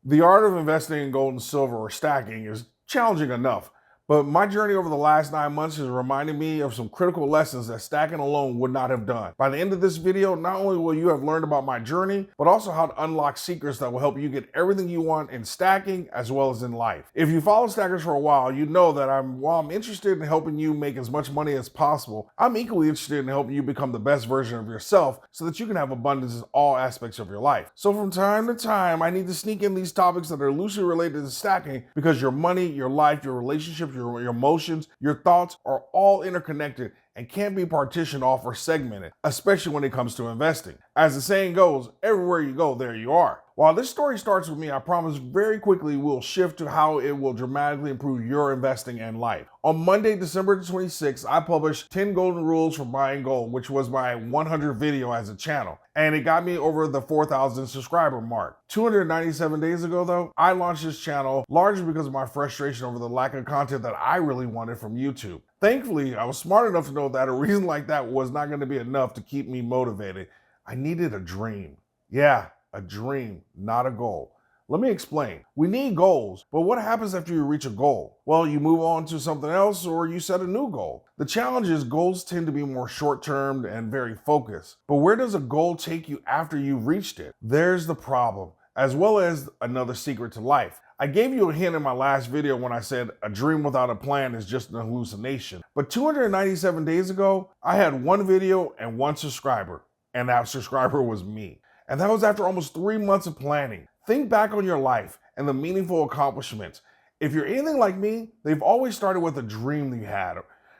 The art of investing in gold and silver or stacking is challenging enough, but my journey over the last 9 months has reminded me of some critical lessons that stacking alone would not have done. By the end of this video, not only will you have learned about my journey, but also how to unlock secrets that will help you get everything you want in stacking as well as in life. If you follow stackers for a while, you know that while I'm interested in helping you make as much money as possible, I'm equally interested in helping you become the best version of yourself so that you can have abundance in all aspects of your life. So from time to time, I need to sneak in these topics that are loosely related to stacking because your money, your life, your relationships, your emotions, your thoughts are all interconnected and can't be partitioned off or segmented, especially when it comes to investing. As the saying goes, everywhere you go, there you are. While this story starts with me, I promise very quickly we'll shift to how it will dramatically improve your investing and life. On Monday, December 26th, I published 10 golden rules for buying gold, which was my 100th video as a channel. And it got me over the 4,000 subscriber mark. 297 days ago though, I launched this channel largely because of my frustration over the lack of content that I really wanted from YouTube. Thankfully, I was smart enough to know that a reason like that was not going to be enough to keep me motivated. I needed a dream. Yeah, a dream, not a goal. Let me explain. We need goals, but what happens after you reach a goal? Well, you move on to something else or you set a new goal. The challenge is goals tend to be more short-term and very focused. But where does a goal take you after you've reached it? There's the problem, as well as another secret to life. I gave you a hint in my last video when I said a dream without a plan is just an hallucination. But 297 days ago, I had one video and one subscriber, and that subscriber was me. And that was after almost 3 months of planning. Think back on your life and the meaningful accomplishments. If you're anything like me, they've always started with a dream that you had.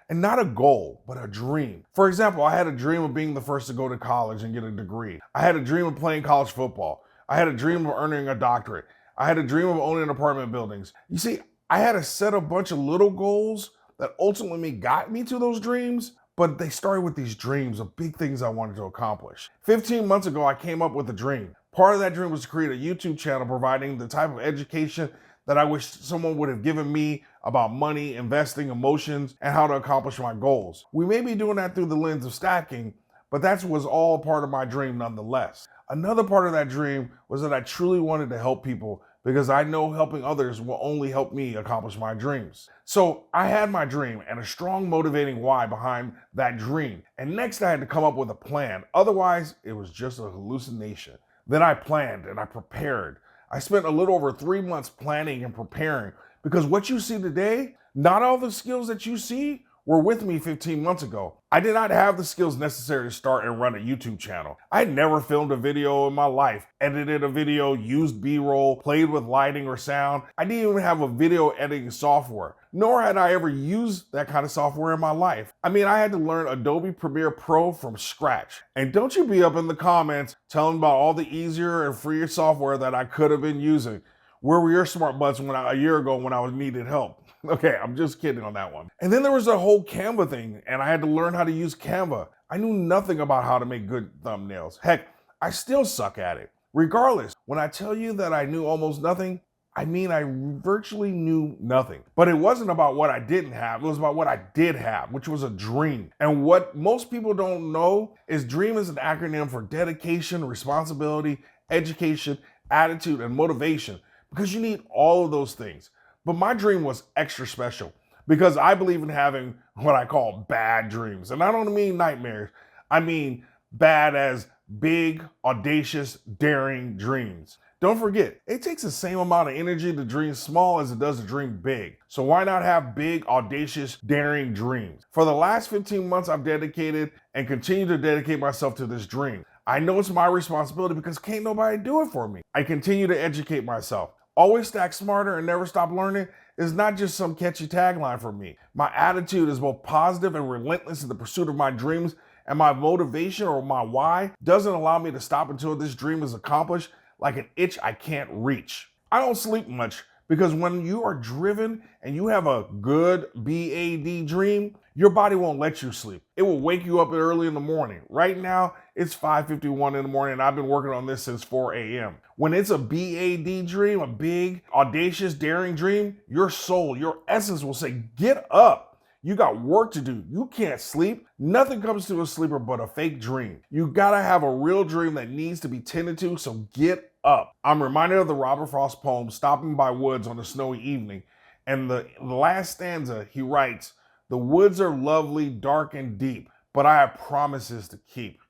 And not a goal, but a dream. For example, I had a dream of being the first to go to college and get a degree. I had a dream of playing college football. I had a dream of earning a doctorate. I had a dream of owning apartment buildings. You see, I had to set a bunch of little goals that ultimately got me to those dreams, but they started with these dreams of big things I wanted to accomplish. 15 months ago, I came up with a dream. Part of that dream was to create a YouTube channel providing the type of education that I wish someone would have given me about money, investing, emotions, and how to accomplish my goals. We may be doing that through the lens of stacking, but that was all part of my dream nonetheless. Another part of that dream was that I truly wanted to help people because I know helping others will only help me accomplish my dreams. So I had my dream and a strong motivating why behind that dream. And next I had to come up with a plan. Otherwise, it was just a hallucination. Then I planned and I prepared. I spent a little over 3 months planning and preparing because what you see today, not all the skills that you see were with me 15 months ago. I did not have the skills necessary to start and run a YouTube channel. I had never filmed a video in my life, edited a video, used B-roll, played with lighting or sound. I didn't even have a video editing software, nor had I ever used that kind of software in my life. I mean, I had to learn Adobe Premiere Pro from scratch. And don't you be up in the comments telling about all the easier and freer software that I could have been using. Where were your smart butts a year ago when I needed help? Okay, I'm just kidding on that one. And then there was the whole Canva thing, and I had to learn how to use Canva. I knew nothing about how to make good thumbnails. Heck, I still suck at it. Regardless, when I tell you that I knew almost nothing, I mean I virtually knew nothing. But it wasn't about what I didn't have, it was about what I did have, which was a dream. And what most people don't know is DREAM is an acronym for dedication, responsibility, education, attitude, and motivation, because you need all of those things. But my dream was extra special because I believe in having what I call bad dreams. And I don't mean nightmares. I mean bad as big, audacious, daring dreams. Don't forget, it takes the same amount of energy to dream small as it does to dream big. So why not have big, audacious, daring dreams? For the last 15 months, I've dedicated and continue to dedicate myself to this dream. I know it's my responsibility because can't nobody do it for me. I continue to educate myself. Always stack smarter and never stop learning is not just some catchy tagline for me. My attitude is both positive and relentless in the pursuit of my dreams, and my motivation or my why doesn't allow me to stop until this dream is accomplished, like an itch I can't reach. I don't sleep much because when you are driven and you have a good BAD dream, your body won't let you sleep. It will wake you up early in the morning. Right now, it's 5:51 in the morning and I've been working on this since 4 a.m. When it's a BAD dream, a big, audacious, daring dream, your soul, your essence will say, get up. You got work to do. You can't sleep. Nothing comes to a sleeper but a fake dream. You gotta have a real dream that needs to be tended to, so get up. I'm reminded of the Robert Frost poem, Stopping by Woods on a Snowy Evening. And the last stanza, he writes, "The woods are lovely, dark and deep, but I have promises to keep,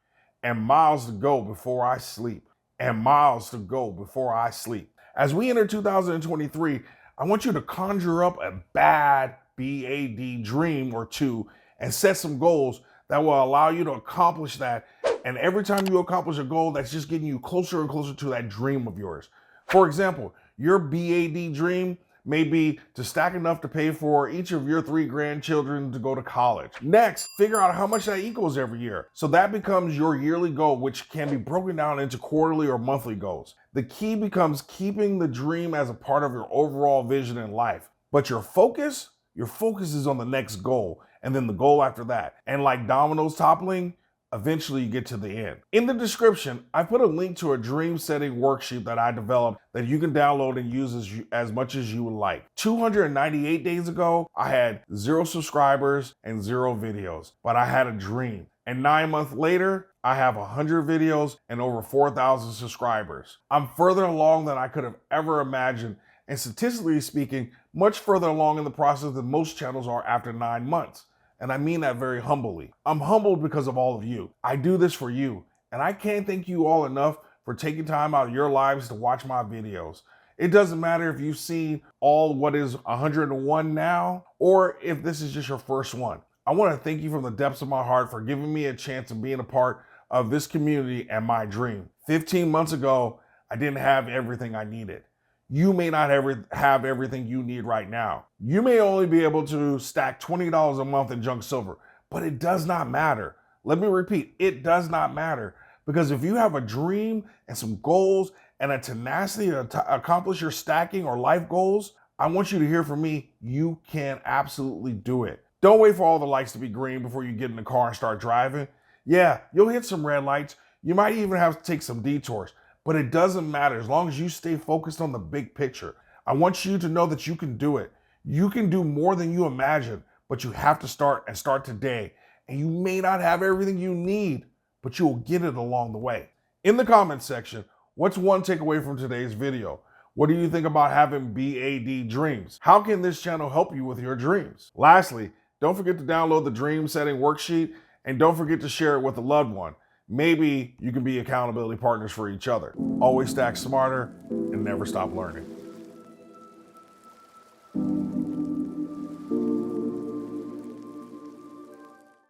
and miles to go before I sleep, and miles to go before I sleep." As we enter 2023, I want you to conjure up a bad BAD dream or two and set some goals that will allow you to accomplish that. And every time you accomplish a goal, that's just getting you closer and closer to that dream of yours. For example, your BAD dream may be to stack enough to pay for each of your 3 grandchildren to go to college. Next, figure out how much that equals every year. So that becomes your yearly goal, which can be broken down into quarterly or monthly goals. The key becomes keeping the dream as a part of your overall vision in life. But your focus is on the next goal, and then the goal after that. And like dominoes toppling, eventually you get to the end. In the description, I put a link to a dream setting worksheet that I developed that you can download and use as much as you would like. 298 days ago, I had 0 subscribers and 0 videos, but I had a dream. And 9 months later, I have 100 videos and over 4,000 subscribers. I'm further along than I could have ever imagined, and statistically speaking, much further along in the process than most channels are after 9 months. And I mean that very humbly. I'm humbled because of all of you. I do this for you, and I can't thank you all enough for taking time out of your lives to watch my videos. It doesn't matter if you've seen all what is 101 now, or if this is just your first one. I want to thank you from the depths of my heart for giving me a chance of being a part of this community and my dream. 15 months ago, I didn't have everything I needed. You may not ever have everything you need right now. You may only be able to stack $20 a month in junk silver, but it does not matter. Let me repeat, it does not matter, because if you have a dream and some goals and a tenacity to accomplish your stacking or life goals, I want you to hear from me, you can absolutely do it. Don't wait for all the lights to be green before you get in the car and start driving. Yeah, you'll hit some red lights. You might even have to take some detours. But it doesn't matter as long as you stay focused on the big picture. I want you to know that you can do it. You can do more than you imagine, but you have to start and start today. And you may not have everything you need, but you will get it along the way. In the comments section, what's one takeaway from today's video? What do you think about having BAD dreams? How can this channel help you with your dreams? Lastly, don't forget to download the dream setting worksheet, and don't forget to share it with a loved one. Maybe you can be accountability partners for each other. Always stack smarter and never stop learning.